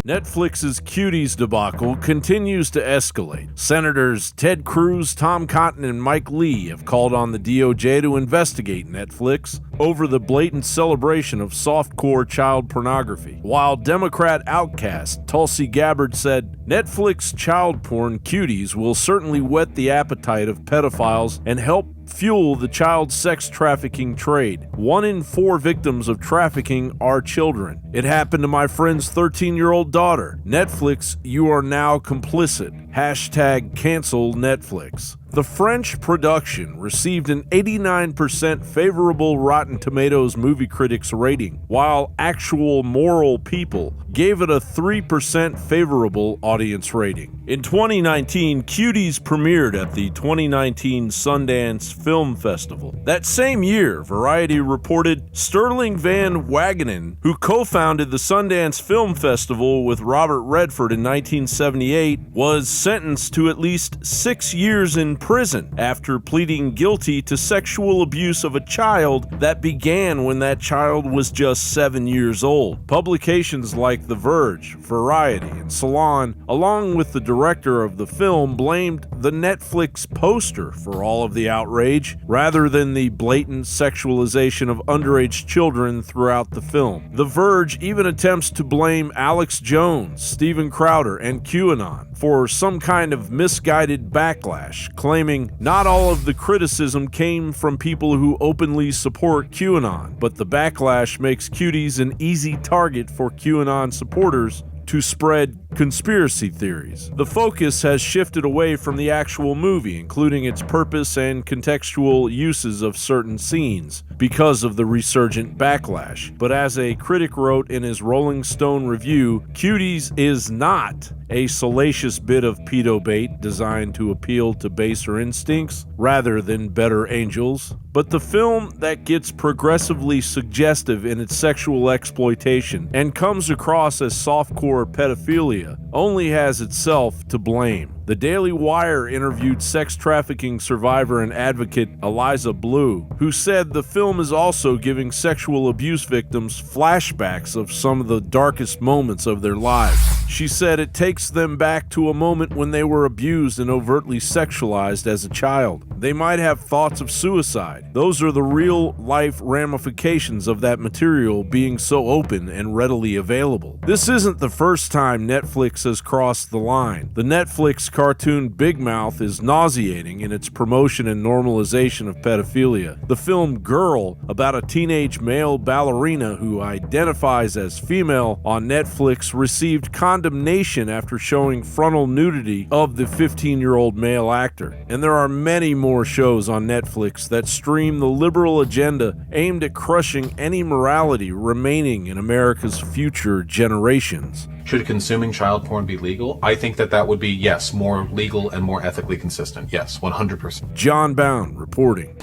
Netflix's Cuties debacle continues to escalate. Senators Ted Cruz, Tom Cotton, and Mike Lee have called on the DOJ to investigate Netflix over the blatant celebration of softcore child pornography. While Democrat outcast Tulsi Gabbard said, Netflix child porn Cuties will certainly whet the appetite of pedophiles and help fuel the child sex trafficking trade. 1 in 4 victims of trafficking are children. It happened to my friend's 13-year-old daughter. Netflix, you are now complicit. Hashtag cancel Netflix. The French production received an 89% favorable Rotten Tomatoes movie critics rating, while Actual Moral People gave it a 3% favorable audience rating. In 2019, Cuties premiered at the 2019 Sundance Film Festival. That same year, Variety reported Sterling Van Wagenen, who co-founded the Sundance Film Festival with Robert Redford in 1978, was sentenced to at least 6 years in prison after pleading guilty to sexual abuse of a child that began when that child was just 7 years old. Publications like The Verge, Variety, and Salon, along with the director of the film, blamed the Netflix poster for all of the outrage, rather than the blatant sexualization of underage children throughout the film. The Verge even attempts to blame Alex Jones, Steven Crowder, and QAnon for some kind of misguided backlash, claiming not all of the criticism came from people who openly support QAnon, but the backlash makes Cuties an easy target for QAnon supporters to spread conspiracy theories. The focus has shifted away from the actual movie, including its purpose and contextual uses of certain scenes, because of the resurgent backlash. But as a critic wrote in his Rolling Stone review, Cuties is not a salacious bit of pedo bait designed to appeal to baser instincts rather than better angels, but the film that gets progressively suggestive in its sexual exploitation and comes across as softcore pedophilia only has itself to blame. The Daily Wire interviewed sex trafficking survivor and advocate Eliza Blue, who said the film is also giving sexual abuse victims flashbacks of some of the darkest moments of their lives. She said it takes them back to a moment when they were abused and overtly sexualized as a child. They might have thoughts of suicide. Those are the real-life ramifications of that material being so open and readily available. This isn't the first time Netflix has crossed the line. The Netflix cartoon Big Mouth is nauseating in its promotion and normalization of pedophilia. The film Girl, about a teenage male ballerina who identifies as female on Netflix, received condemnation after showing frontal nudity of the 15-year-old male actor. And there are many more shows on Netflix that stream the liberal agenda aimed at crushing any morality remaining in America's future generations. Should consuming child porn be legal? I think that would be, yes, more legal and more ethically consistent. Yes, 100%. John Bowne reporting.